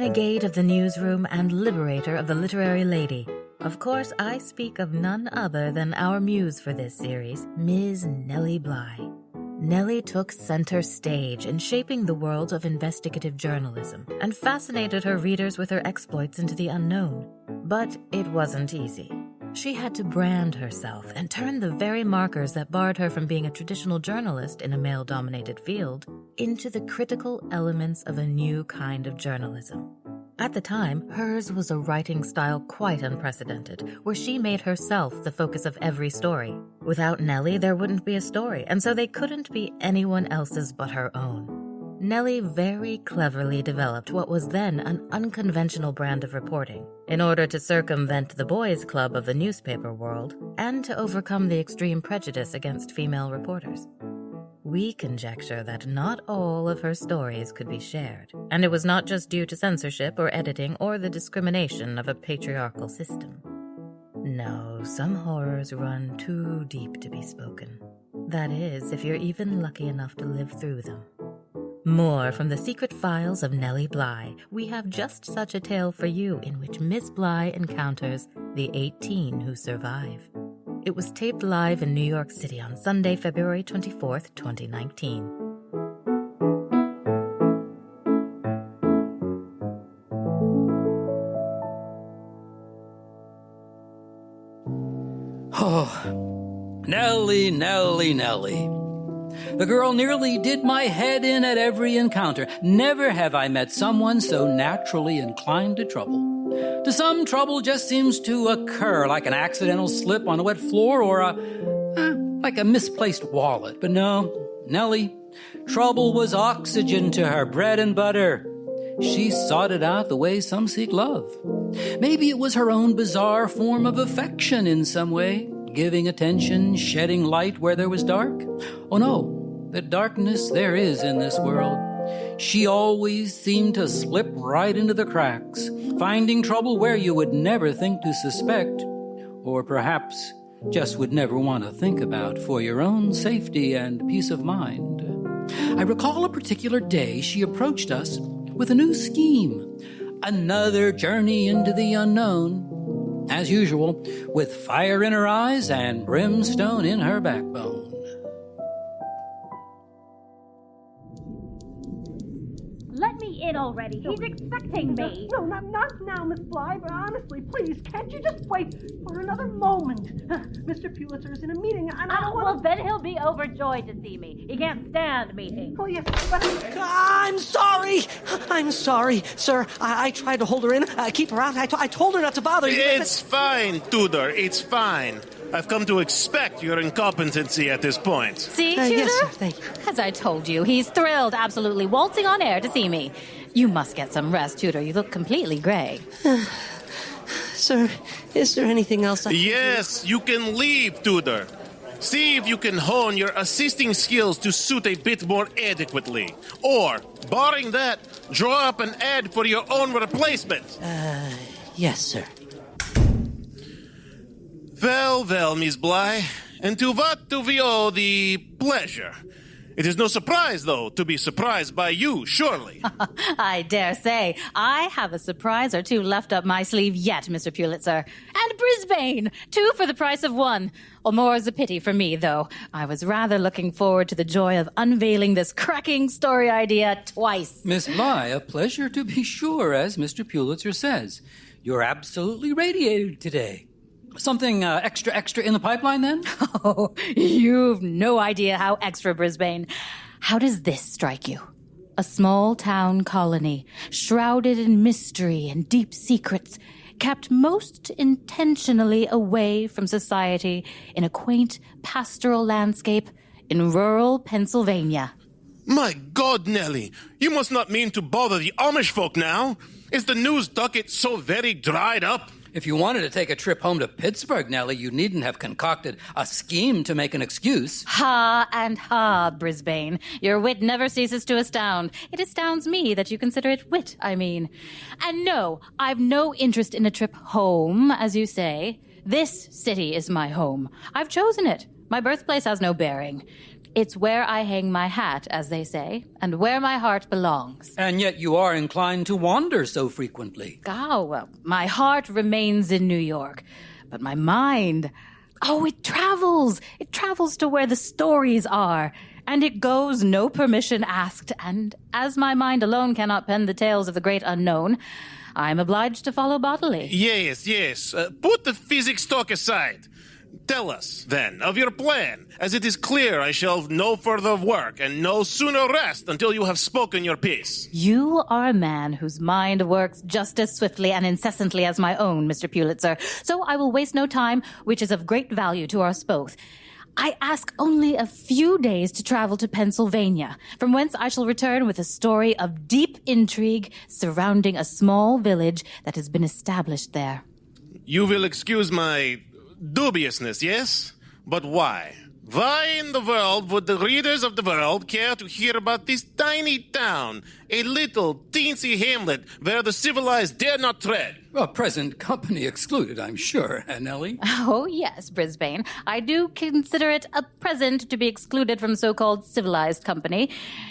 renegade of the newsroom and liberator of the literary lady. Of course, I speak of none other than our muse for this series, Ms. Nellie Bly. Nellie took center stage in shaping the world of investigative journalism and fascinated her readers with her exploits into the unknown. But it wasn't easy. She had to brand herself and turn the very markers that barred her from being a traditional journalist in a male-dominated field into the critical elements of a new kind of journalism. At the time, hers was a writing style quite unprecedented, where she made herself the focus of every story. Without Nellie, there wouldn't be a story, and so they couldn't be anyone else's but her own. Nellie very cleverly developed what was then an unconventional brand of reporting in order to circumvent the boys' club of the newspaper world and to overcome the extreme prejudice against female reporters. We conjecture that not all of her stories could be shared, and it was not just due to censorship or editing or the discrimination of a patriarchal system. No, some horrors run too deep to be spoken. That is, if you're even lucky enough to live through them. More from the secret files of Nellie Bly. We have just such a tale for you in which Miss Bly encounters the 18 who survive. It was taped live in New York City on Sunday, February 24th, 2019. Oh, Nellie, Nellie, Nellie. The girl nearly did my head in at every encounter. Never have I met someone so naturally inclined to trouble. To some, trouble just seems to occur like an accidental slip on a wet floor or like a misplaced wallet. But no, Nellie, trouble was oxygen to her bread and butter. She sought it out the way some seek love. Maybe it was her own bizarre form of affection in some way, giving attention, shedding light where there was dark. Oh no, the darkness there is in this world. She always seemed to slip right into the cracks, finding trouble where you would never think to suspect, or perhaps just would never want to think about for your own safety and peace of mind. I recall a particular day she approached us with a new scheme, another journey into the unknown, as usual, with fire in her eyes and brimstone in her backbone. Let me in already. He's expecting me. No, not now, Miss Bly, but honestly, please, can't you just wait for another moment? Mr. Pulitzer is in a meeting, and I don't want Well, then he'll be overjoyed to see me. He can't stand meetings. Oh, yes, but I'm sorry. I'm sorry, sir. I tried to hold her in, keep her out. I told her not to bother you. It's fine, Tudor. It's fine. I've come to expect your incompetency at this point. See, Tudor? Yes, sir, thank you. As I told you, he's thrilled, absolutely waltzing on air to see me. You must get some rest, Tudor. You look completely gray. Sir, is there anything else I can do? Yes, you can leave, Tudor. See if you can hone your assisting skills to suit a bit more adequately. Or, barring that, draw up an ad for your own replacement. Yes, sir. Well, Miss Bly. And to what do we owe the pleasure? It is no surprise, though, to be surprised by you, surely. I dare say. I have a surprise or two left up my sleeve yet, Mr. Pulitzer. And Brisbane! 2 for the price of 1. Well, more is a pity for me, though. I was rather looking forward to the joy of unveiling this cracking story idea twice. Miss Bly, a pleasure to be sure, as Mr. Pulitzer says. You're absolutely radiated today. Something extra in the pipeline, then? Oh, you've no idea how extra, Brisbane. How does this strike you? A small town colony, shrouded in mystery and deep secrets, kept most intentionally away from society in a quaint pastoral landscape in rural Pennsylvania. My God, Nellie, you must not mean to bother the Amish folk now. Is the news docket so very dried up? If you wanted to take a trip home to Pittsburgh, Nellie, you needn't have concocted a scheme to make an excuse. Ha and ha, Brisbane. Your wit never ceases to astound. It astounds me that you consider it wit, I mean. And no, I've no interest in a trip home, as you say. This city is my home. I've chosen it. My birthplace has no bearing. It's where I hang my hat, as they say, and where my heart belongs. And yet you are inclined to wander so frequently. Oh, well, my heart remains in New York, but my mind, it travels. It travels to where the stories are, and it goes no permission asked, and as my mind alone cannot pen the tales of the great unknown, I'm obliged to follow bodily. Yes. Put the physics talk aside. Tell us, then, of your plan, as it is clear I shall have no further work and no sooner rest until you have spoken your piece. You are a man whose mind works just as swiftly and incessantly as my own, Mr. Pulitzer, so I will waste no time, which is of great value to us both. I ask only a few days to travel to Pennsylvania, from whence I shall return with a story of deep intrigue surrounding a small village that has been established there. You will excuse my dubiousness, yes? But why? Why in the world would the readers of the world care to hear about this tiny town, a little teensy hamlet where the civilized dare not tread? Well, present company excluded, I'm sure, Nellie. Oh, yes, Brisbane. I do consider it a present to be excluded from so-called civilized company.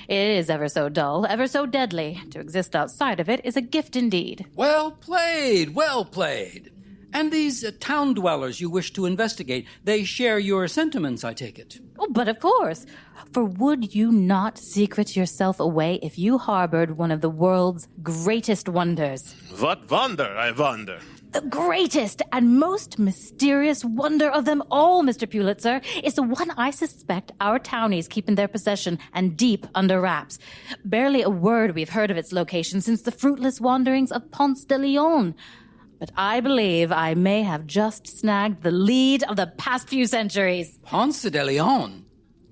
It is ever so dull, ever so deadly. To exist outside of it is a gift indeed. Well played, well played. And these town dwellers you wish to investigate, they share your sentiments, I take it. Oh, but of course. For would you not secret yourself away if you harbored one of the world's greatest wonders? What wonder, I wonder? The greatest and most mysterious wonder of them all, Mr. Pulitzer, is the one I suspect our townies keep in their possession and deep under wraps. Barely a word we've heard of its location since the fruitless wanderings of Ponce de Leon. But I believe I may have just snagged the lead of the past few centuries. Ponce de Leon?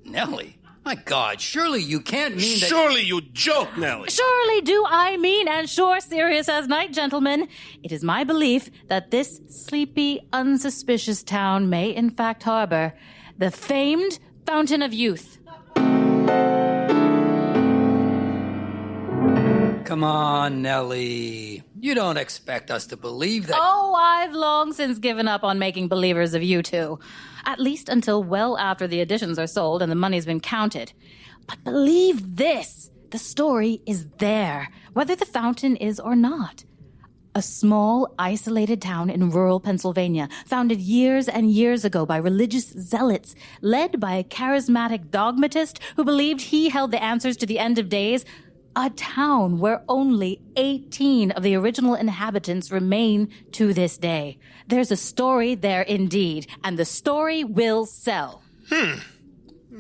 Nellie, my God, surely you can't mean that... Surely you joke, Nellie. Surely do I mean, and sure serious as night, gentlemen. It is my belief that this sleepy, unsuspicious town may in fact harbor the famed Fountain of Youth. Come on, Nellie. You don't expect us to believe that... Oh, I've long since given up on making believers of you two. At least until well after the editions are sold and the money's been counted. But believe this, the story is there, whether the fountain is or not. A small, isolated town in rural Pennsylvania, founded years and years ago by religious zealots, led by a charismatic dogmatist who believed he held the answers to the end of days. A town where only 18 of the original inhabitants remain to this day. There's a story there indeed, and the story will sell.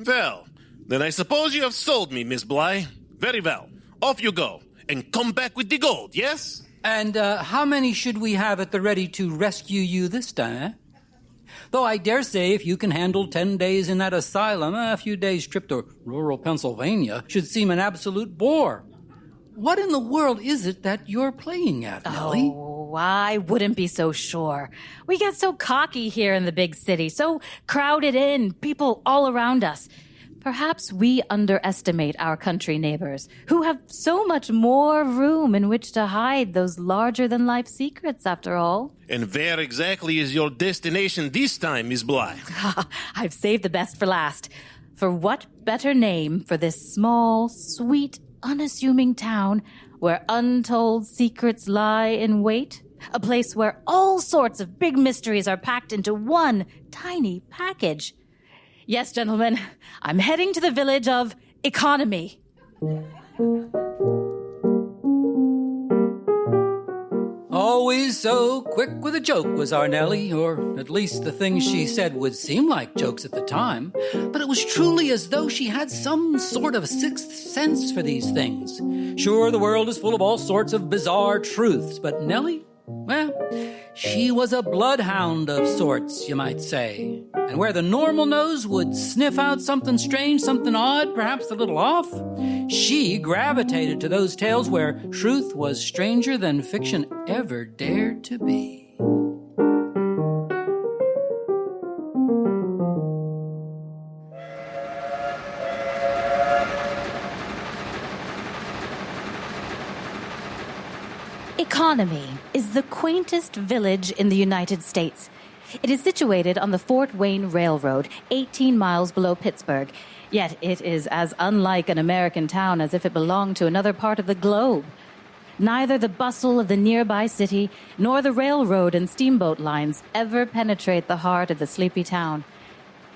Well, then I suppose you have sold me, Miss Bly. Very well. Off you go, and come back with the gold, yes? And how many should we have at the ready to rescue you this time, eh? Though I dare say if you can handle 10 days in that asylum, a few days' trip to rural Pennsylvania should seem an absolute bore. What in the world is it that you're playing at, Nellie? Oh, I wouldn't be so sure. We get so cocky here in the big city, so crowded in, people all around us. Perhaps we underestimate our country neighbors, who have so much more room in which to hide those larger-than-life secrets, after all. And where exactly is your destination this time, Miss Bly? I've saved the best for last. For what better name for this small, sweet, unassuming town where untold secrets lie in wait? A place where all sorts of big mysteries are packed into one tiny package. Yes, gentlemen, I'm heading to the village of Economy. Always so quick with a joke was our Nellie, or at least the things she said would seem like jokes at the time, but it was truly as though she had some sort of sixth sense for these things. Sure, the world is full of all sorts of bizarre truths, but Nellie, well, she was a bloodhound of sorts, you might say. And where the normal nose would sniff out something strange, something odd, perhaps a little off, she gravitated to those tales where truth was stranger than fiction ever dared to be. Economy is the quaintest village in the United States. It is situated on the Fort Wayne Railroad, 18 miles below Pittsburgh. Yet it is as unlike an American town as if it belonged to another part of the globe. Neither the bustle of the nearby city nor the railroad and steamboat lines ever penetrate the heart of the sleepy town.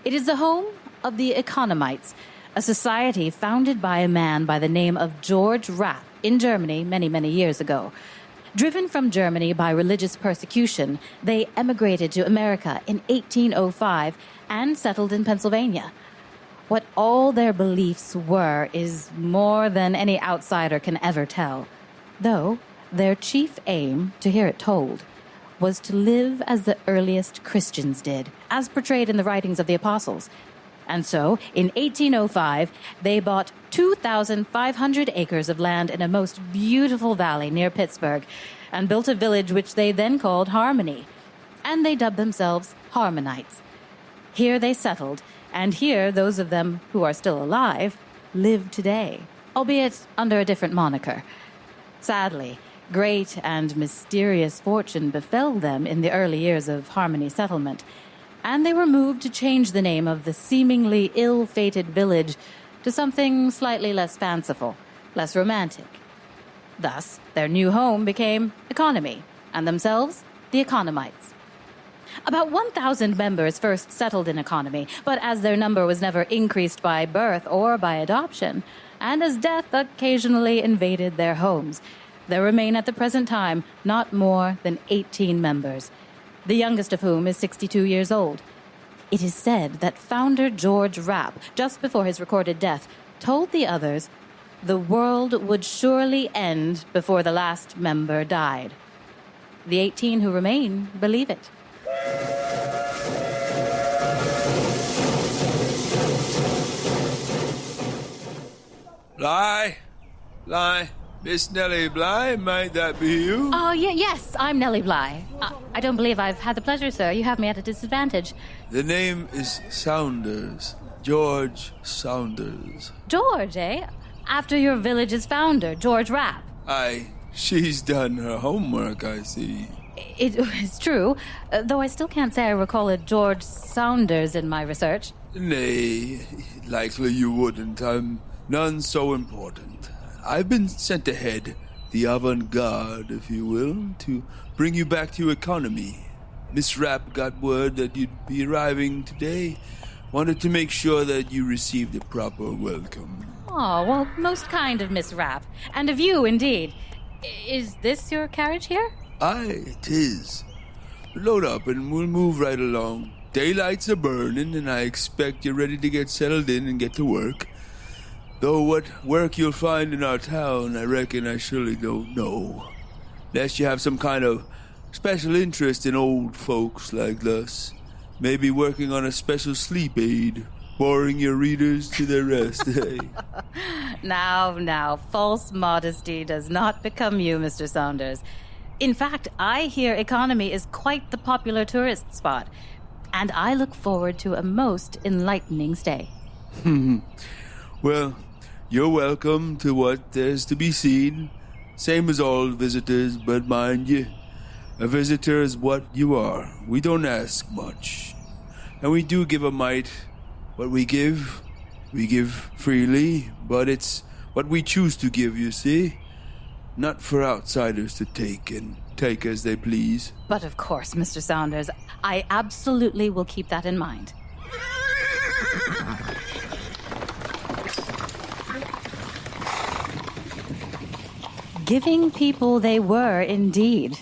It is the home of the Economites, a society founded by a man by the name of George Rapp in Germany many, many years ago. Driven from Germany by religious persecution, they emigrated to America in 1805 and settled in Pennsylvania. What all their beliefs were is more than any outsider can ever tell. Though their chief aim, to hear it told, was to live as the earliest Christians did, as portrayed in the writings of the apostles. And so, in 1805, they bought 2,500 acres of land in a most beautiful valley near Pittsburgh and built a village which they then called Harmony. And they dubbed themselves Harmonites. Here they settled, and here those of them who are still alive live today, albeit under a different moniker. Sadly, great and mysterious fortune befell them in the early years of Harmony settlement, and they were moved to change the name of the seemingly ill-fated village to something slightly less fanciful, less romantic. Thus, their new home became Economy, and themselves the Economites. About 1,000 members first settled in Economy, but as their number was never increased by birth or by adoption, and as death occasionally invaded their homes, there remain at the present time not more than 18 members, the youngest of whom is 62 years old. It is said that founder George Rapp, just before his recorded death, told the others the world would surely end before the last member died. The 18 who remain believe it. Bly, Miss Nellie Bly, might that be you? Oh, yes, I'm Nellie Bly. I don't believe I've had the pleasure, sir. You have me at a disadvantage. The name is Saunders. George Saunders. George, eh? After your village's founder, George Rapp. Aye, she's done her homework, I see. It is true, though I still can't say I recall a George Saunders in my research. Nay, likely you wouldn't. I'm none so important. I've been sent ahead, the avant-garde, if you will, to bring you back to Economy. Miss Rapp got word that you'd be arriving today. Wanted to make sure that you received a proper welcome. Oh, well, most kind of Miss Rapp. And of you, indeed. Is this your carriage here? Aye, 'tis. Load up and we'll move right along. Daylights are burning, and I expect you're ready to get settled in and get to work. Though what work you'll find in our town, I reckon I surely don't know. Unless you have some kind of special interest in old folks like us. Maybe working on a special sleep aid, boring your readers to their rest, eh? Now, false modesty does not become you, Mr. Saunders. In fact, I hear Economy is quite the popular tourist spot, and I look forward to a most enlightening stay. Well, you're welcome to what there's to be seen. Same as all visitors, but mind you, a visitor is what you are. We don't ask much. And we do give a mite. What we give freely, but it's what we choose to give, you see? Not for outsiders to take and take as they please. But of course, Mr. Saunders, I absolutely will keep that in mind. Giving people they were, indeed.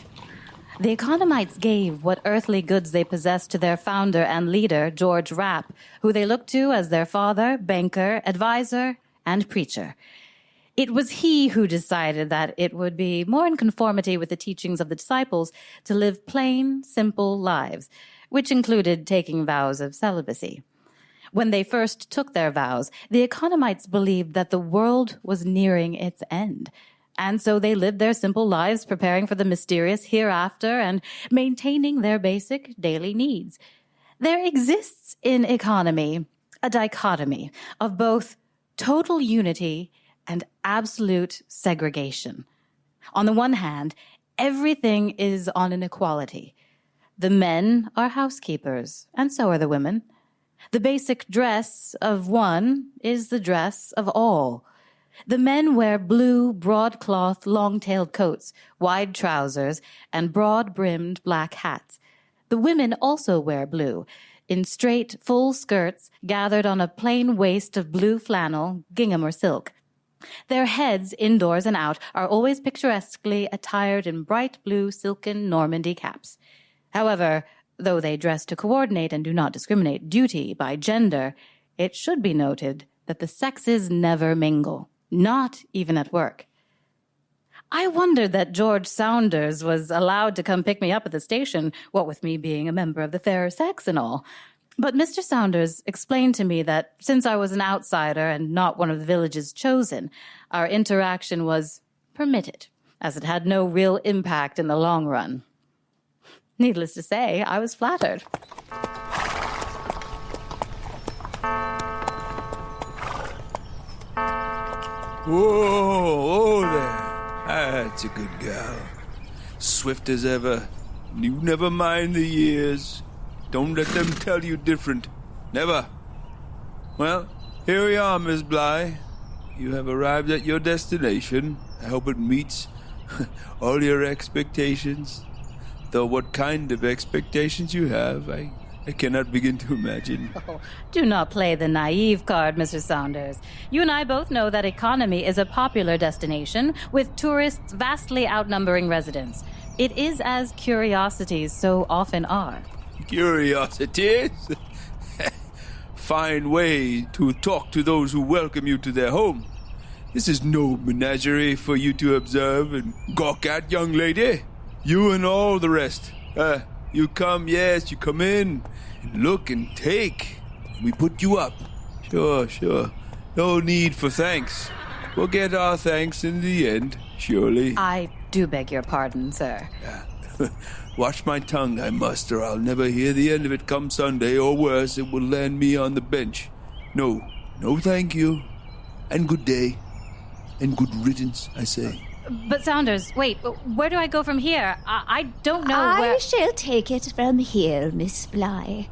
The Economites gave what earthly goods they possessed to their founder and leader, George Rapp, who they looked to as their father, banker, advisor, and preacher. It was he who decided that it would be more in conformity with the teachings of the disciples to live plain, simple lives, which included taking vows of celibacy. When they first took their vows, the Economites believed that the world was nearing its end, and so they lived their simple lives preparing for the mysterious hereafter and maintaining their basic daily needs. There exists in Economy a dichotomy of both total unity and absolute segregation. On the one hand, everything is on an equality. The men are housekeepers, and so are the women. The basic dress of one is the dress of all. The men wear blue, broadcloth, long-tailed coats, wide trousers, and broad-brimmed black hats. The women also wear blue, in straight, full skirts gathered on a plain waist of blue flannel, gingham or silk. Their heads, indoors and out, are always picturesquely attired in bright blue silken Normandy caps. However, though they dress to coordinate and do not discriminate duty by gender, it should be noted that the sexes never mingle, not even at work. I wondered that George Saunders was allowed to come pick me up at the station, what with me being a member of the fairer sex and all. But Mr. Saunders explained to me that since I was an outsider and not one of the village's chosen, our interaction was permitted, as it had no real impact in the long run. Needless to say, I was flattered. Whoa, there. That's a good gal. Swift as ever. You never mind the years. Don't let them tell you different. Never. Well, here we are, Miss Bly. You have arrived at your destination. I hope it meets all your expectations. Though what kind of expectations you have, I cannot begin to imagine. Oh, do not play the naive card, Mr. Saunders. You and I both know that economy is a popular destination, with tourists vastly outnumbering residents. It is as curiosities so often are. Curiosities? Fine way to talk to those who welcome you to their home. This is no menagerie for you to observe and gawk at, young lady. You and all the rest. You come in and look and take. We put you up. Sure. No need for thanks. We'll get our thanks in the end, surely. I do beg your pardon, sir. Watch my tongue, I must, or I'll never hear the end of it come Sunday, or worse, it will land me on the bench. No thank you. And good day. And good riddance, I say. But Saunders, wait, where do I go from here? I don't know where... I shall take it from here, Miss Bly,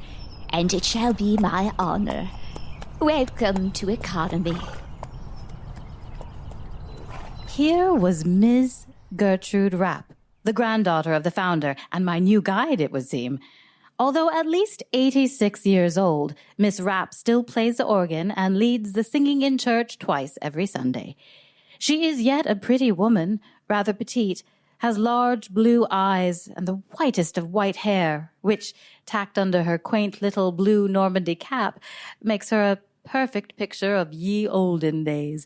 and it shall be my honor. Welcome to economy. Here was Ms. Gertrude Rapp, the granddaughter of the founder, and my new guide, it would seem. Although at least 86 years old, Miss Rapp still plays the organ and leads the singing in church twice every Sunday. She is yet a pretty woman, rather petite, has large blue eyes and the whitest of white hair, which, tacked under her quaint little blue Normandy cap, makes her a perfect picture of ye olden days.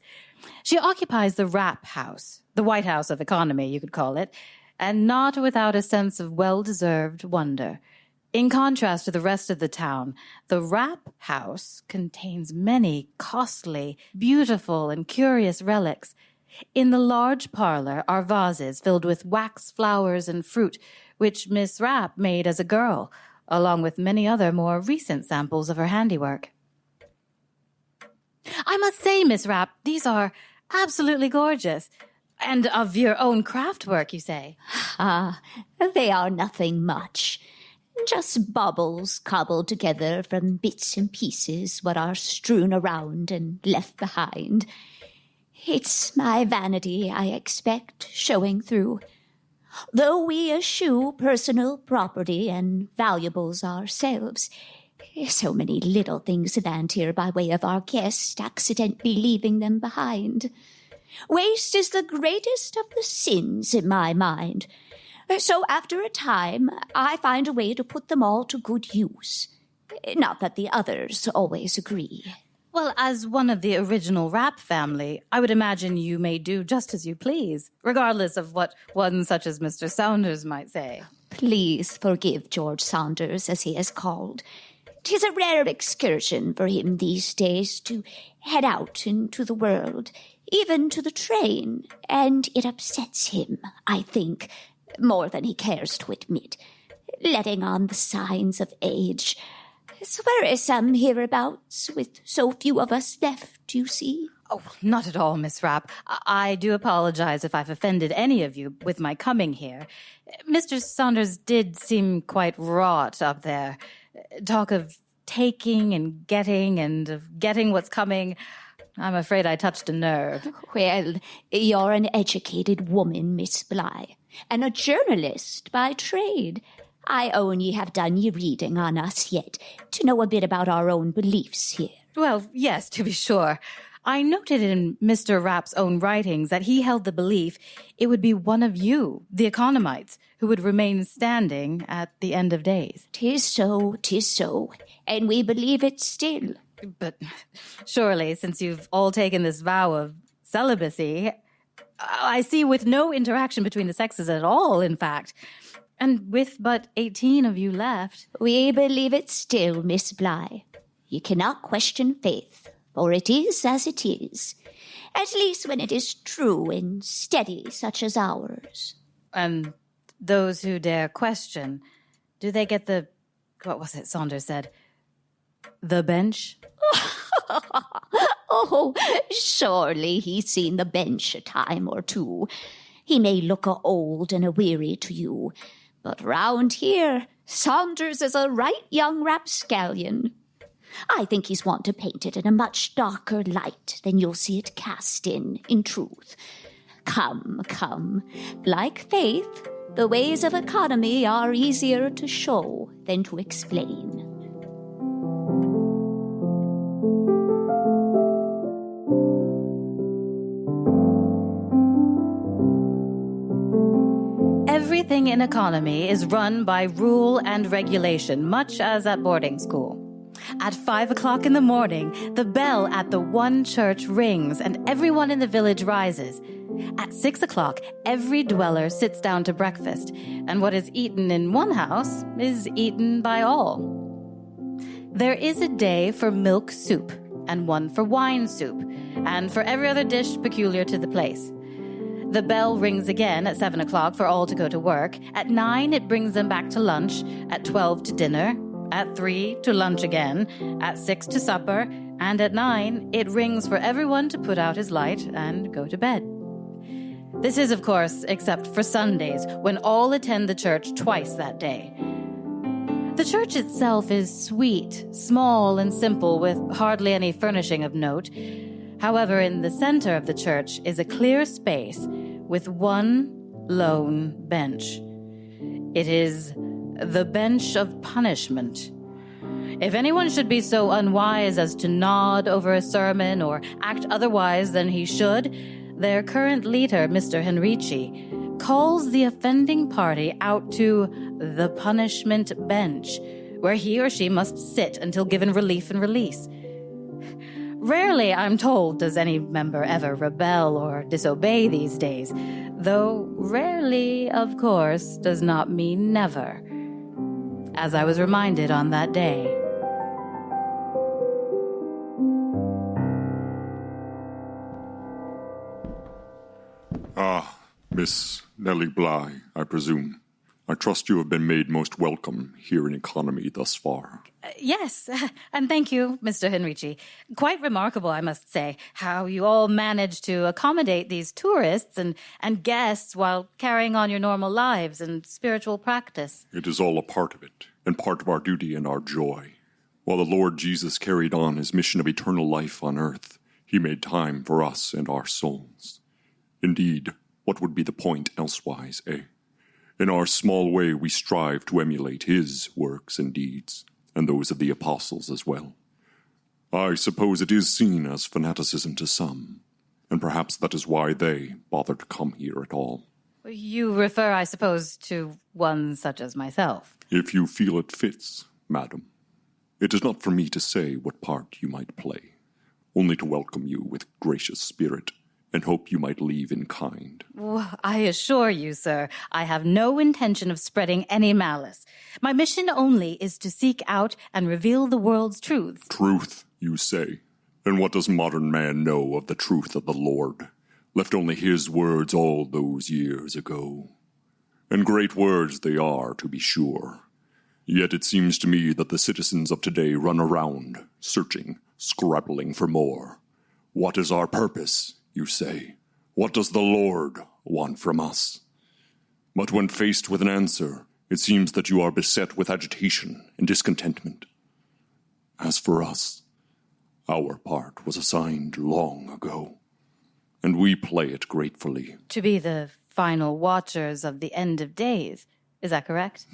She occupies the Rapp house, the White House of economy, you could call it, and not without a sense of well-deserved wonder. In contrast to the rest of the town, the Rapp house contains many costly, beautiful, and curious relics. In the large parlor are vases filled with wax flowers and fruit, which Miss Rapp made as a girl, along with many other more recent samples of her handiwork. I must say, Miss Rapp, these are absolutely gorgeous. And of your own craftwork, you say? They are nothing much. Just baubles cobbled together from bits and pieces what are strewn around and left behind. It's my vanity, I expect, showing through. Though we eschew personal property and valuables ourselves, so many little things land here by way of our guest accidentally leaving them behind. Waste is the greatest of the sins in my mind. So after a time, I find a way to put them all to good use. Not that the others always agree. Well, as one of the original Rapp family, I would imagine you may do just as you please, regardless of what one such as Mr. Saunders might say. Please forgive George Saunders, as he is called. 'Tis a rare excursion for him these days to head out into the world, even to the train, and it upsets him, I think, more than he cares to admit, letting on the signs of age. It's wearisome hereabouts, with so few of us left, you see. Oh, not at all, Miss Rapp. I do apologize if I've offended any of you with my coming here. Mr. Saunders did seem quite wrought up there. Talk of taking and of getting what's coming, I'm afraid I touched a nerve. Well, you're an educated woman, Miss Bly, and a journalist by trade. I own ye have done ye reading on us yet, to know a bit about our own beliefs here. Well, yes, to be sure. I noted in Mr. Rapp's own writings that he held the belief it would be one of you, the economites, who would remain standing at the end of days. 'Tis so, and we believe it still. But surely, since you've all taken this vow of celibacy, I see with no interaction between the sexes at all, in fact, and with but 18 of you left. We believe it still, Miss Bly. You cannot question faith, for it is as it is, at least when it is true and steady such as ours. And those who dare question, do they get the, what was it Saunders said, the bench? Oh, surely he's seen the bench a time or two. He may look old and weary to you, but round here, Saunders is a right young rapscallion. I think he's wont to paint it in a much darker light than you'll see it cast in truth. Come. Like faith, the ways of economy are easier to show than to explain. Everything in economy is run by rule and regulation, much as at boarding school. At 5 o'clock in the morning, the bell at the one church rings and everyone in the village rises. At 6 o'clock, every dweller sits down to breakfast, and what is eaten in one house is eaten by all. There is a day for milk soup, and one for wine soup, and for every other dish peculiar to the place. The bell rings again at 7 o'clock for all to go to work. At 9, it brings them back to lunch. At 12, to dinner. At 3, to lunch again. At 6, to supper. And at 9, it rings for everyone to put out his light and go to bed. This is, of course, except for Sundays, when all attend the church twice that day. The church itself is sweet, small, and simple, with hardly any furnishing of note. However, in the center of the church is a clear space with one lone bench. It is the bench of punishment. If anyone should be so unwise as to nod over a sermon or act otherwise than he should, their current leader, Mr. Henrici, calls the offending party out to the punishment bench, where he or she must sit until given relief and release. Rarely, I'm told, does any member ever rebel or disobey these days, though rarely, of course, does not mean never, as I was reminded on that day. Ah, Miss Nellie Bly, I presume. I trust you have been made most welcome here in economy thus far. Yes, and thank you, Mr. Henrici. Quite remarkable, I must say, how you all managed to accommodate these tourists and guests while carrying on your normal lives and spiritual practice. It is all a part of it, and part of our duty and our joy. While the Lord Jesus carried on his mission of eternal life on earth, he made time for us and our souls. Indeed, what would be the point elsewise, eh? In our small way, we strive to emulate his works and deeds, and those of the apostles as well. I suppose it is seen as fanaticism to some, and perhaps that is why they bother to come here at all. You refer, I suppose, to one such as myself. If you feel it fits, madam. It is not for me to say what part you might play, only to welcome you with gracious spirit, and hope you might leave in kind. Well, I assure you, sir, I have no intention of spreading any malice. My mission only is to seek out and reveal the world's truths. Truth, you say? And what does modern man know of the truth of the Lord? Left only his words all those years ago. And great words they are, to be sure. Yet it seems to me that the citizens of today run around, searching, scrabbling for more. What is our purpose? You say, what does the Lord want from us? But when faced with an answer, it seems that you are beset with agitation and discontentment. As for us, our part was assigned long ago, and we play it gratefully. To be the final watchers of the end of days. Is that correct?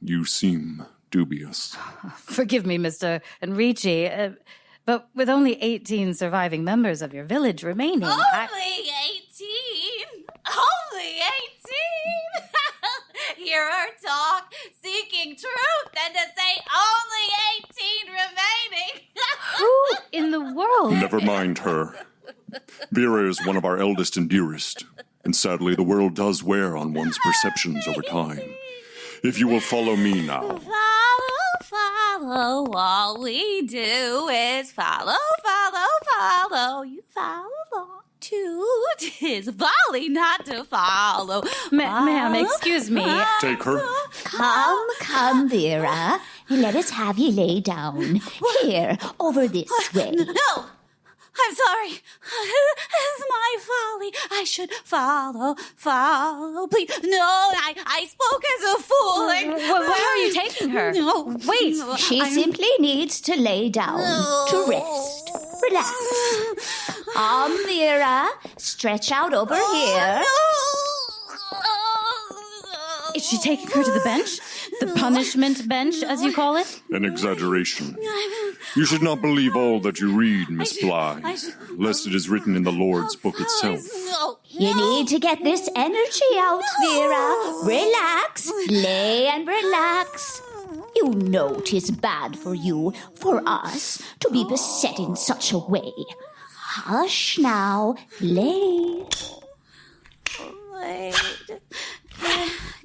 You seem dubious. Forgive me, Mr. Henrici, but with only 18 surviving members of your village remaining... Only 18? Only 18? Hear her talk, seeking truth, and to say only 18 remaining. Who in the world? Never mind her. Vera is one of our eldest and dearest, and sadly the world does wear on one's perceptions over time. If you will follow me now. Follow, all we do is follow. You follow along too. 'Tis folly not to follow. Ma'am, excuse me. Take her. Come, Vera. Let us have you lay down. Here, over this way. No! I'm sorry. It's my folly. I should follow. Please. No, I spoke as a fool. Where are you taking her? No. Wait. She simply needs to lay down to rest. Relax. Vera, stretch out over here. Is she taking her to the bench? The punishment bench, as you call it? An exaggeration. You should not believe all that you read, Miss Bly, lest it is written in the Lord's book itself. You need to get this energy out, Vera. Relax. Lay and relax. You know 'tis bad for you, for us, to be beset in such a way. Hush now. Lay. Wait.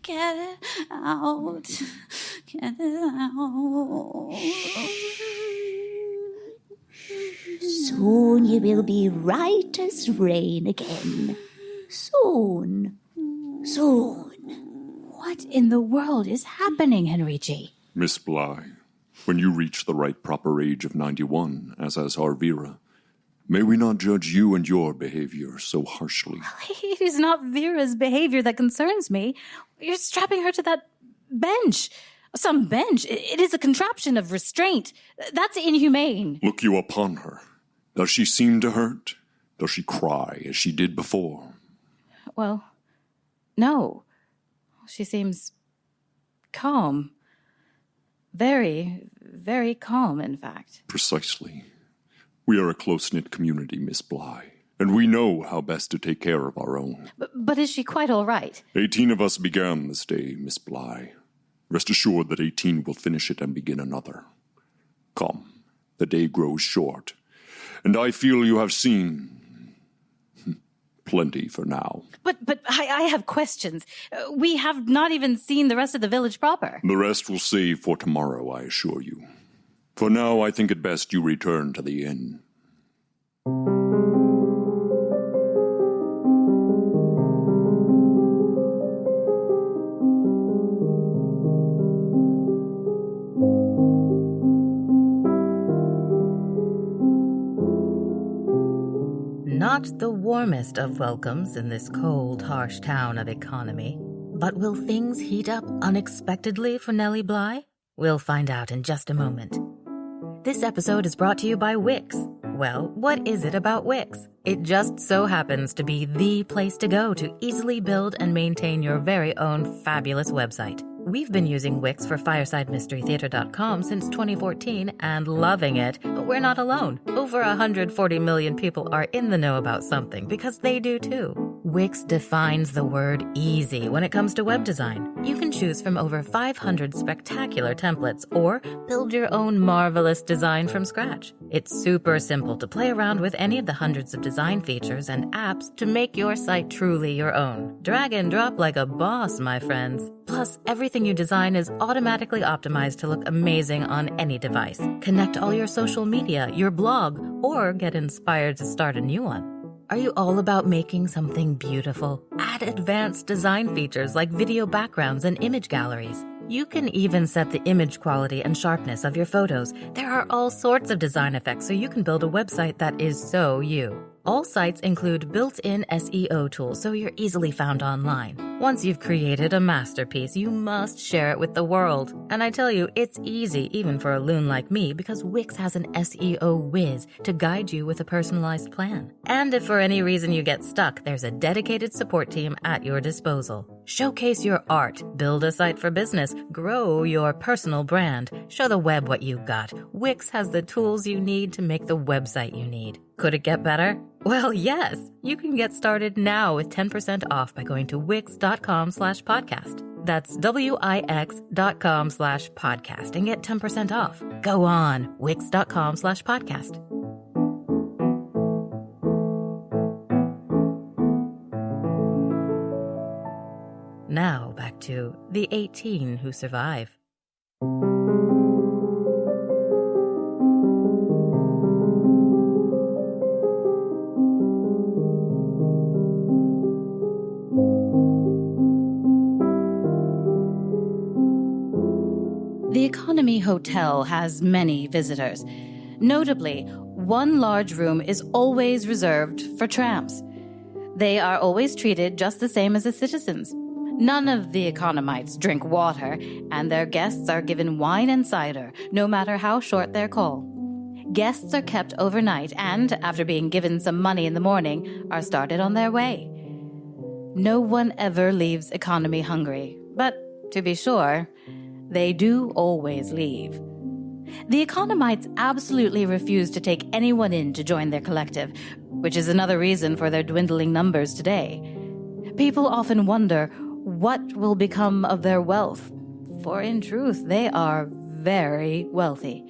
Get it out. Get it out. Soon you will be right as rain again. Soon. What in the world is happening, Henrici? Miss Bly, when you reach the right proper age of 91, as has our Vera, may we not judge you and your behavior so harshly? It is not Vera's behavior that concerns me. You're strapping her to that bench. Some bench. It is a contraption of restraint. That's inhumane. Look you upon her. Does she seem to hurt? Does she cry as she did before? Well, no. She seems calm. Very, very calm, in fact. Precisely. We are a close-knit community, Miss Bly, and we know how best to take care of our own. But is she quite all right? 18 of us began this day, Miss Bly. Rest assured that 18 will finish it and begin another. Come, the day grows short, and I feel you have seen plenty for now. But I have questions. We have not even seen the rest of the village proper. The rest will save for tomorrow, I assure you. For now, I think it best you return to the inn. Not the warmest of welcomes in this cold, harsh town of economy. But will things heat up unexpectedly for Nellie Bly? We'll find out in just a moment. This episode is brought to you by Wix. Well, what is it about Wix? It just so happens to be the place to go to easily build and maintain your very own fabulous website. We've been using Wix for FiresideMysteryTheater.com since 2014 and loving it, but we're not alone. Over 140 million people are in the know about something because they do too. Wix defines the word easy when it comes to web design. You can choose from over 500 spectacular templates or build your own marvelous design from scratch. It's super simple to play around with any of the hundreds of design features and apps to make your site truly your own. Drag and drop like a boss, my friends. Plus, everything you design is automatically optimized to look amazing on any device. Connect all your social media, your blog, or get inspired to start a new one. Are you all about making something beautiful? Add advanced design features like video backgrounds and image galleries. You can even set the image quality and sharpness of your photos. There are all sorts of design effects so you can build a website that is so you. All sites include built-in SEO tools, so you're easily found online. Once you've created a masterpiece, you must share it with the world. And I tell you, it's easy even for a loon like me because Wix has an SEO whiz to guide you with a personalized plan. And if for any reason you get stuck, there's a dedicated support team at your disposal. Showcase your art, build a site for business, grow your personal brand, show the web what you got. Wix has the tools you need to make the website you need. Could it get better? Well, yes. You can get started now with 10% off by going to wix.com/podcast. That's wix.com/podcast and get 10% off. Go on, wix.com/podcast. Now back to the 18 who survive. The Economy Hotel has many visitors. Notably, one large room is always reserved for tramps. They are always treated just the same as the citizens. None of the economites drink water, and their guests are given wine and cider, no matter how short their call. Guests are kept overnight and, after being given some money in the morning, are started on their way. No one ever leaves economy hungry, but, to be sure, they do always leave. The economites absolutely refuse to take anyone in to join their collective, which is another reason for their dwindling numbers today. People often wonder what will become of their wealth, for in truth they are very wealthy.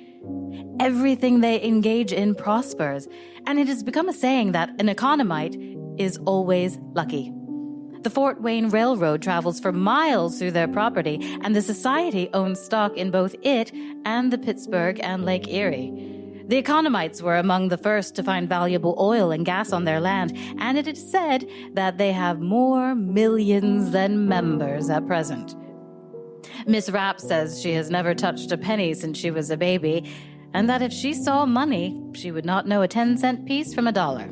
Everything they engage in prospers, and it has become a saying that an economite is always lucky. The Fort Wayne Railroad travels for miles through their property, and the Society owns stock in both it and the Pittsburgh and Lake Erie. The economites were among the first to find valuable oil and gas on their land, and it is said that they have more millions than members at present. Miss Rapp says she has never touched a penny since she was a baby, and that if she saw money, she would not know a 10-cent piece from a dollar.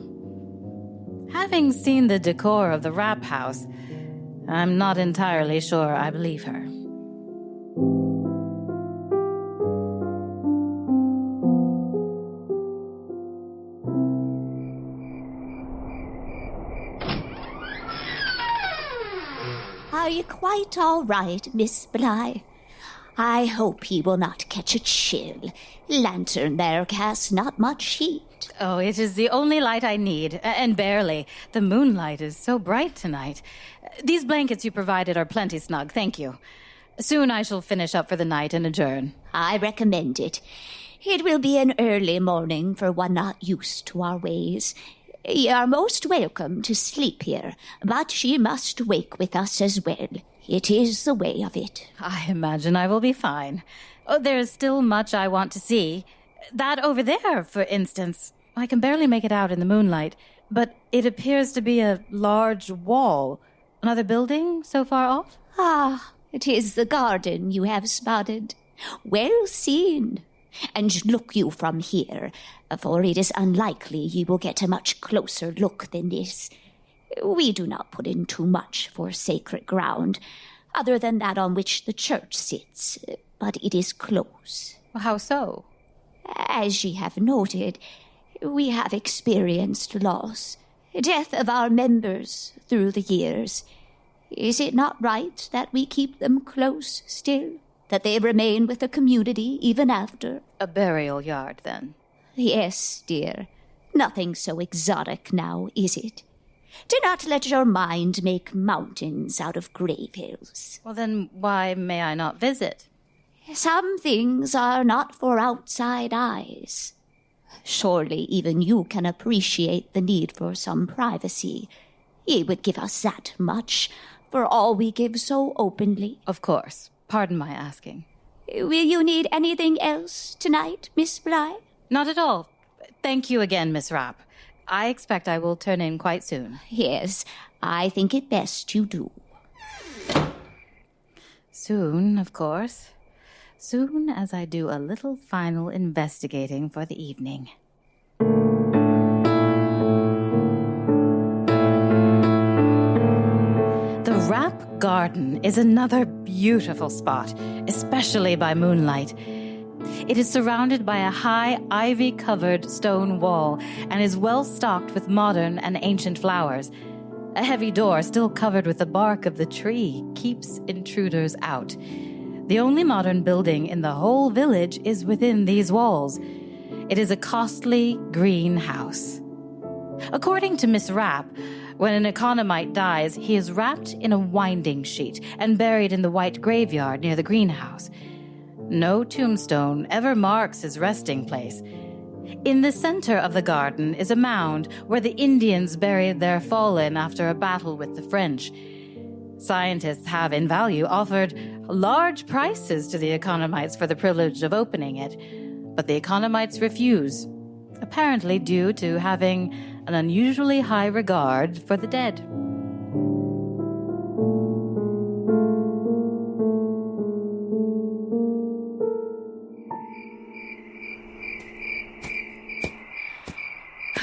Having seen the decor of the Rapp house, I'm not entirely sure I believe her. Are you quite all right, Miss Bly? I hope he will not catch a chill. Lantern there casts not much heat. Oh, it is the only light I need, and barely. The moonlight is so bright tonight. These blankets you provided are plenty snug, thank you. Soon I shall finish up for the night and adjourn. I recommend it. It will be an early morning for one not used to our ways. You are most welcome to sleep here, but she must wake with us as well. It is the way of it. I imagine I will be fine. Oh, there is still much I want to see. That over there, for instance. I can barely make it out in the moonlight, but it appears to be a large wall. Another building so far off? Ah, it is the garden you have spotted. Well seen. And look you from here, for it is unlikely you will get a much closer look than this. We do not put in too much for sacred ground, other than that on which the church sits, but it is close. How so? As ye have noted, we have experienced loss, death of our members through the years. Is it not right that we keep them close still, that they remain with the community even after? A burial yard, then? Yes, dear. Nothing so exotic now, is it? Do not let your mind make mountains out of grave hills. Well, then why may I not visit? Some things are not for outside eyes. Surely even you can appreciate the need for some privacy. Ye would give us that much, for all we give so openly. Of course. Pardon my asking. Will you need anything else tonight, Miss Bly? Not at all. Thank you again, Miss Rapp. I expect I will turn in quite soon. Yes, I think it best you do. Soon, of course. Soon as I do a little final investigating for the evening. garden is another beautiful spot, especially by moonlight. It is surrounded by a high, ivy-covered stone wall and is well stocked with modern and ancient flowers. A heavy door, still covered with the bark of the tree, keeps intruders out. The only modern building in the whole village is within these walls. It is a costly green house. According to Miss Rapp, when an economite dies, he is wrapped in a winding sheet and buried in the white graveyard near the greenhouse. No tombstone ever marks his resting place. In the center of the garden is a mound where the Indians buried their fallen after a battle with the French. Scientists have, in value, offered large prices to the economites for the privilege of opening it, but the economites refuse, apparently due to having an unusually high regard for the dead.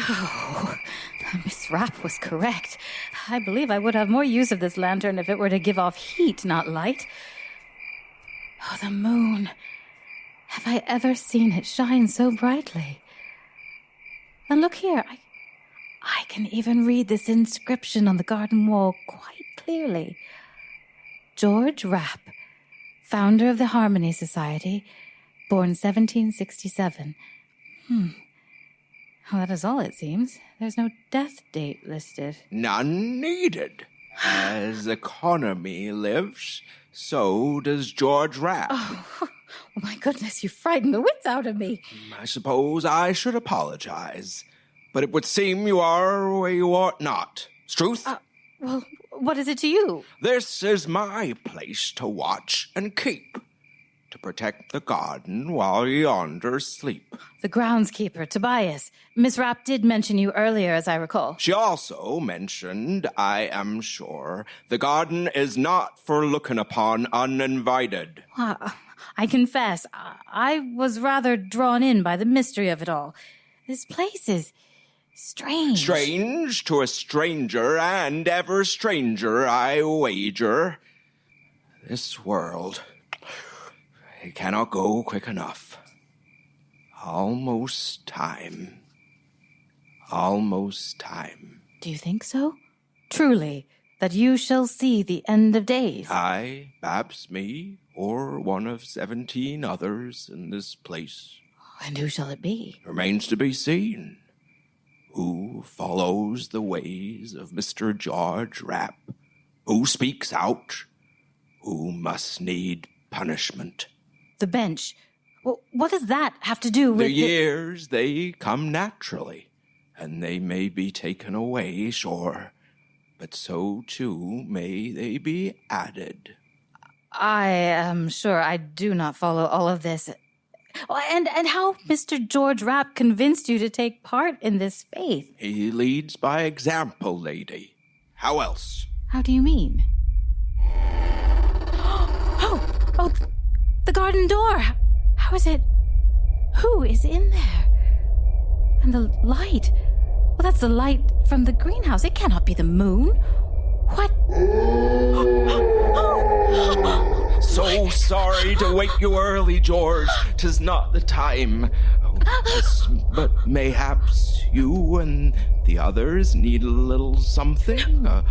Oh, Miss Rapp was correct. I believe I would have more use of this lantern if it were to give off heat, not light. Oh, the moon. Have I ever seen it shine so brightly? And look here, I can even read this inscription on the garden wall quite clearly. George Rapp, founder of the Harmony Society, born 1767. Well, that is all, it seems. There's no death date listed. None needed. As economy lives, so does George Rapp. Oh, my goodness, you frightened the wits out of me. I suppose I should apologize, but it would seem you are where you ought not. Struth? Well, what is it to you? This is my place to watch and keep, to protect the garden while yonder sleep. The groundskeeper, Tobias. Miss Rapp did mention you earlier, as I recall. She also mentioned, I am sure, the garden is not for looking upon uninvited. I confess, I was rather drawn in by the mystery of it all. This place is strange. Strange to a stranger, and ever stranger, I wager. This world, it cannot go quick enough. Almost time. Almost time. Do you think so? Truly, that you shall see the end of days? Aye, perhaps me, or one of 17 others in this place. And who shall it be? Remains to be seen. Who follows the ways of Mr. George Rapp? Who speaks out? Who must need punishment? The bench. Well, what does that have to do with the years? They come naturally, and they may be taken away, sure, but so too may they be added. I am sure I do not follow all of this. And how Mr. George Rapp convinced you to take part in this faith? He leads by example, lady. How else? How do you mean? Oh, the garden door. How is it? Who is in there? And the light. Well, that's the light from the greenhouse. It cannot be the moon. What? So sorry to wake you early, George. 'Tis not the time. But mayhaps you and the others need a little something, a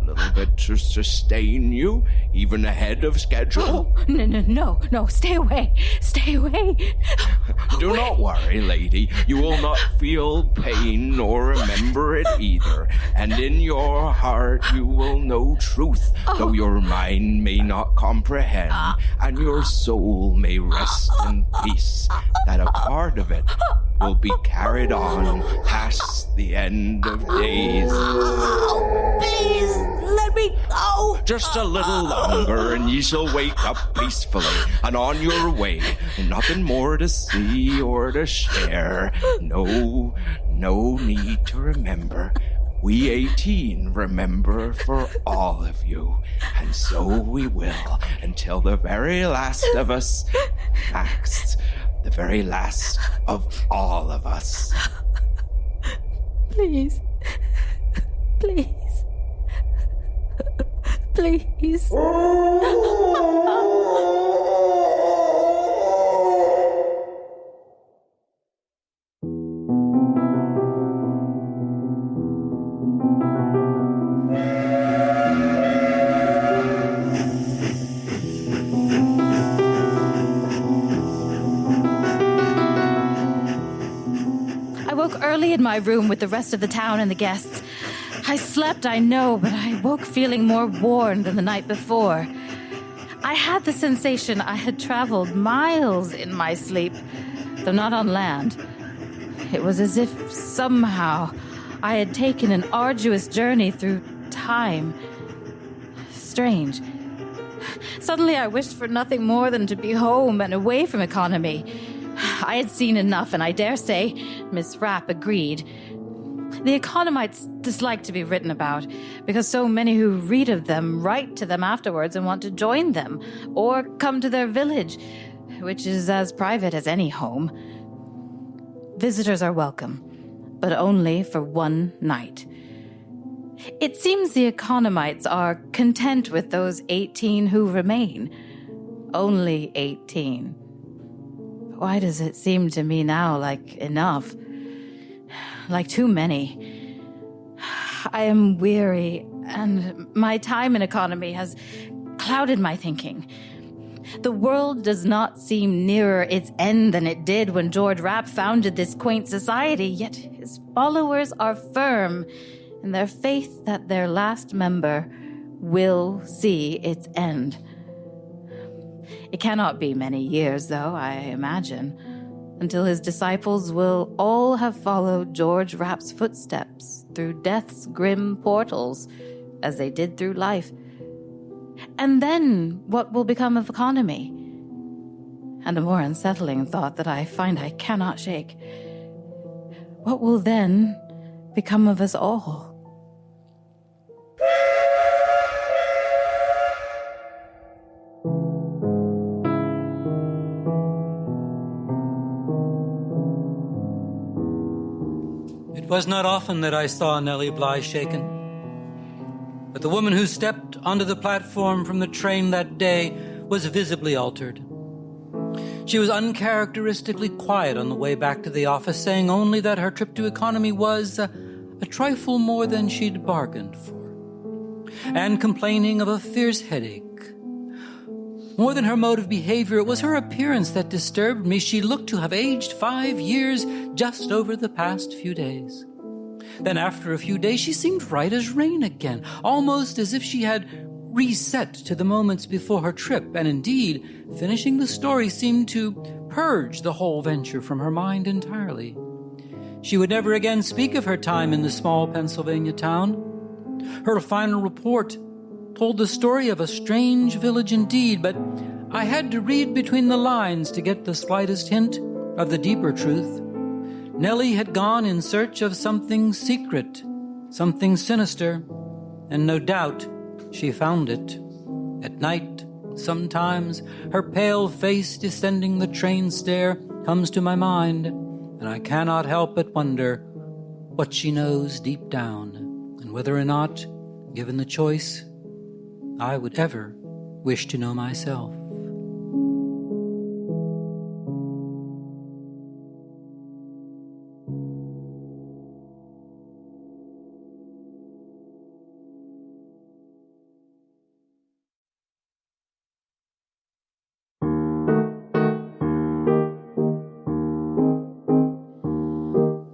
little bit to sustain you, even ahead of schedule. Oh, no, stay away. Do not worry, lady. You will not feel pain nor remember it either. And in your heart you will know truth, though your mind may not comprehend, and your soul may rest in peace, that a part of it will be carried on past the end of days. Please, let me go. Just a little longer, and ye shall wake up peacefully and on your way. Nothing more to see or to share. No need to remember. We 18 remember for all of you, and so we will until the very last of us, Max, the very last of all of us. Please. please. I woke early in my room with the rest of the town and the guests. I slept, I know, but I woke feeling more worn than the night before. I had the sensation I had traveled miles in my sleep, though not on land. It was as if somehow I had taken an arduous journey through time. Strange. Suddenly I wished for nothing more than to be home and away from economy. I had seen enough, and I dare say Miss Rapp agreed. The economites dislike to be written about, because so many who read of them write to them afterwards and want to join them, or come to their village, which is as private as any home. Visitors are welcome, but only for one night. It seems the economites are content with those 18 who remain. Only 18. Why does it seem to me now like enough? Like too many. I am weary, and my time in economy has clouded my thinking. The world does not seem nearer its end than it did when George Rapp founded this quaint society, yet his followers are firm in their faith that their last member will see its end. It cannot be many years, though, I imagine, until his disciples will all have followed George Rapp's footsteps through death's grim portals, as they did through life. And then what will become of economy? And a more unsettling thought that I find I cannot shake. What will then become of us all? It was not often that I saw Nellie Bly shaken. But the woman who stepped onto the platform from the train that day was visibly altered. She was uncharacteristically quiet on the way back to the office, saying only that her trip to economy was a trifle more than she'd bargained for, and complaining of a fierce headache. More than her mode of behavior, it was her appearance that disturbed me. She looked to have aged 5 years just over the past few days. Then after a few days, she seemed right as rain again, almost as if she had reset to the moments before her trip, and indeed, finishing the story seemed to purge the whole venture from her mind entirely. She would never again speak of her time in the small Pennsylvania town. Her final report told the story of a strange village indeed, but I had to read between the lines to get the slightest hint of the deeper truth. Nellie had gone in search of something secret, something sinister, and no doubt she found it. At night, sometimes, her pale face descending the train stair comes to my mind, and I cannot help but wonder what she knows deep down, and whether or not, given the choice, I would ever wish to know myself.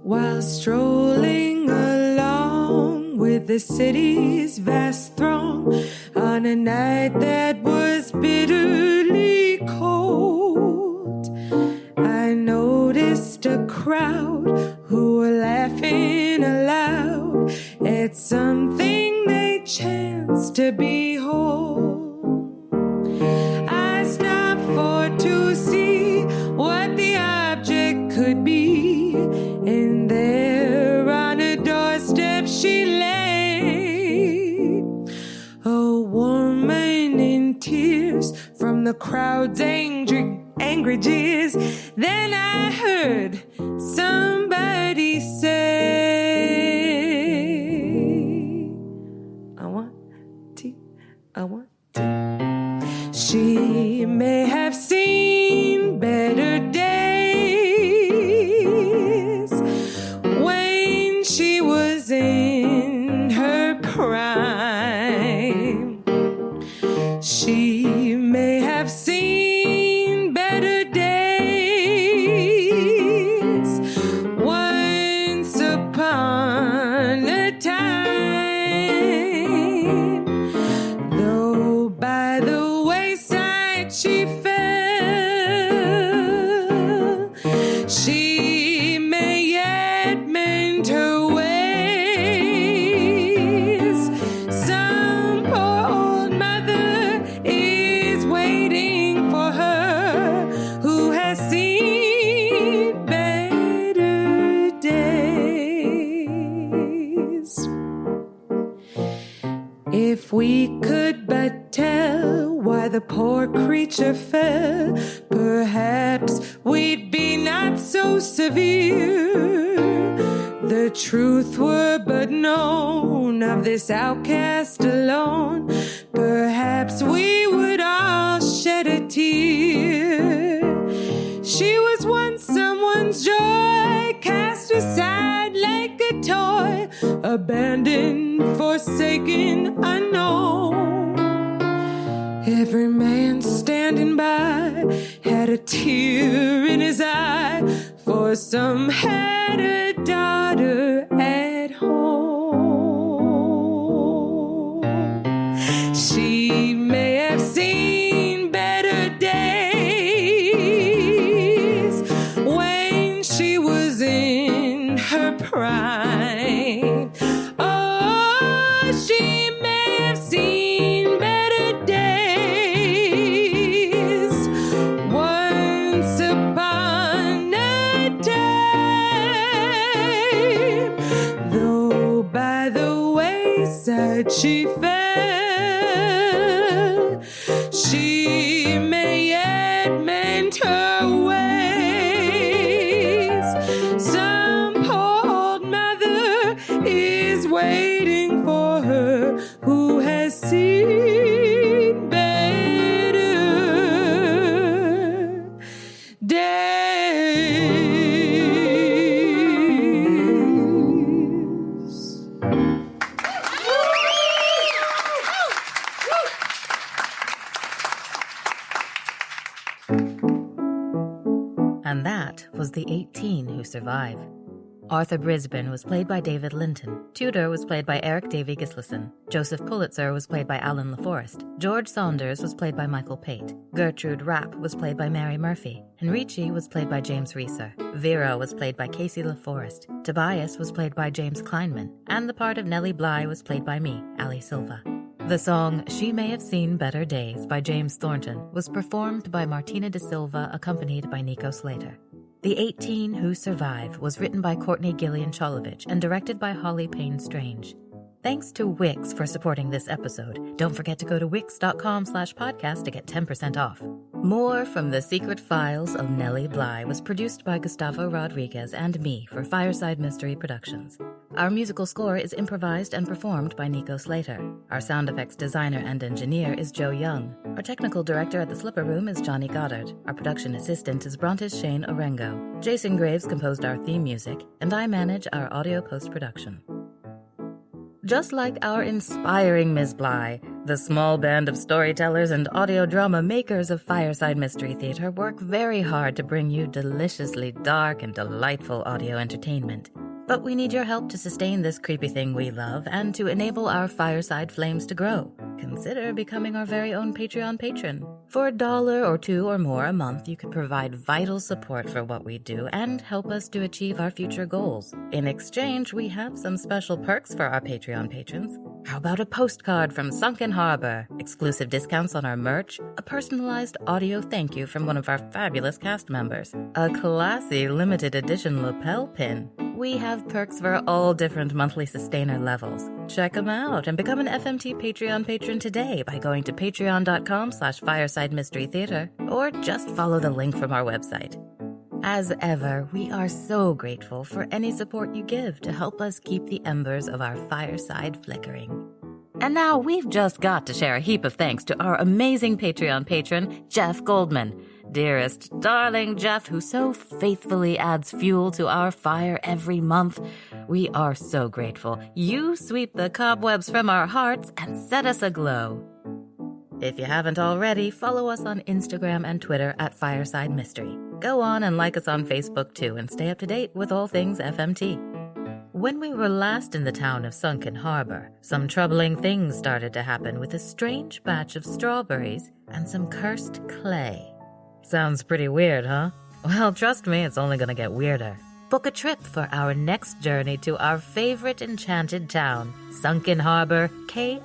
While strolling along with the city's vast throng on a night that was bitterly cold, I noticed a crowd who were laughing aloud at something they chanced to behold. I stopped for to see what the object could be, and there on a doorstep she lay, a woman in tears from the crowd's angry jeers. Then I heard somebody say, I If we could but tell why the poor creature fell, perhaps we'd be not so severe. The truth were but known of this outcast alone, perhaps we would all shed a tear. She was once someone's joy, cast aside like a toy, abandoned, forsaken, unknown. Every man standing by had a tear in his eye, for some had a daughter at home. She may have seen better days when she was in her prime. Oh, she may have seen better days once upon a time, though by the wayside she fell, she may yet mend her ways. Some poor old mother is waiting for her who has seen better days. And that was the 18 who survive. Arthur Brisbane was played by David Linton. Tudor was played by Eirik Davey-Gislason. Joseph Pulitzer was played by Alain Laforest. George Saunders was played by Michael Pate. Gertrude Rapp was played by Mary Murphy. Henrici was played by James Rieser. Vera was played by Kacie Laforest. Tobias was played by James Kleinmann. And the part of Nellie Bly was played by me, Ali Silva. The song She May Have Seen Better Days by James Thornton was performed by Martina DaSilva, accompanied by Nico Sleator. The 18 Who Survive was written by Courtenay, Gillean, Cholovich and directed by Payne-Strange. Thanks to Wix for supporting this episode. Don't forget to go to wix.com/podcast to get 10% off. More from The Secret Files of Nellie Bly was produced by Gustavo Rodriguez and me for Fireside Mystery Productions. Our musical score is improvised and performed by Nico Sleator. Our sound effects designer and engineer is Joe Young. Our technical director at the Slipper Room is Johnny Goddard. Our production assistant is Brontes Shane Orengo. Jason Graves composed our theme music, and I manage our audio post-production. Just like our inspiring Ms. Bly, the small band of storytellers and audio drama makers of Fireside Mystery Theater work very hard to bring you deliciously dark and delightful audio entertainment. But we need your help to sustain this creepy thing we love and to enable our Fireside flames to grow. Consider becoming our very own Patreon patron. For $1 or $2 or more a month, you can provide vital support for what we do and help us to achieve our future goals. In exchange, we have some special perks for our Patreon patrons. How about a postcard from Sunken Harbor, exclusive discounts on our merch, a personalized audio thank you from one of our fabulous cast members, a classy limited edition lapel pin. We have perks for all different monthly sustainer levels. Check them out and become an FMT Patreon patron today by going to patreon.com/Fireside Mystery Theater or just follow the link from our website. As ever, we are so grateful for any support you give to help us keep the embers of our fireside flickering. And now we've just got to share a heap of thanks to our amazing Patreon patron, Jeff Goldman. Dearest, darling Jeff, who so faithfully adds fuel to our fire every month. We are so grateful. You sweep the cobwebs from our hearts and set us aglow. If you haven't already, follow us on Instagram and Twitter at Fireside Mystery. Go on and like us on Facebook too and stay up to date with all things FMT. When we were last in the town of Sunken Harbor, some troubling things started to happen with a strange batch of strawberries and some cursed clay. Sounds pretty weird, huh? Well, trust me, it's only gonna get weirder. Book a trip for our next journey to our favorite enchanted town, Sunken Harbor, Kissing.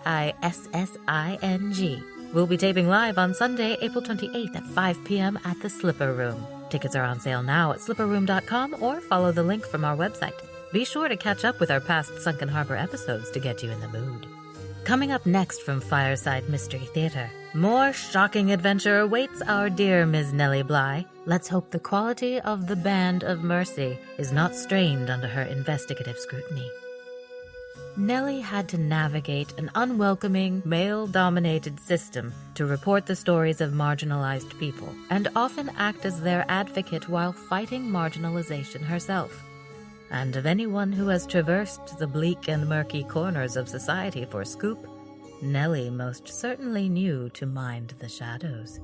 We'll be taping live on Sunday, April 28th at 5 p.m. at the Slipper Room. Tickets are on sale now at slipperroom.com or follow the link from our website. Be sure to catch up with our past Sunken Harbor episodes to get you in the mood. Coming up next from Fireside Mystery Theater, more shocking adventure awaits our dear Ms. Nellie Bly. Let's hope the quality of the Band of Mercy is not strained under her investigative scrutiny. Nellie had to navigate an unwelcoming, male-dominated system to report the stories of marginalized people, and often act as their advocate while fighting marginalization herself. And of anyone who has traversed the bleak and murky corners of society for scoop, Nellie most certainly knew to mind the shadows.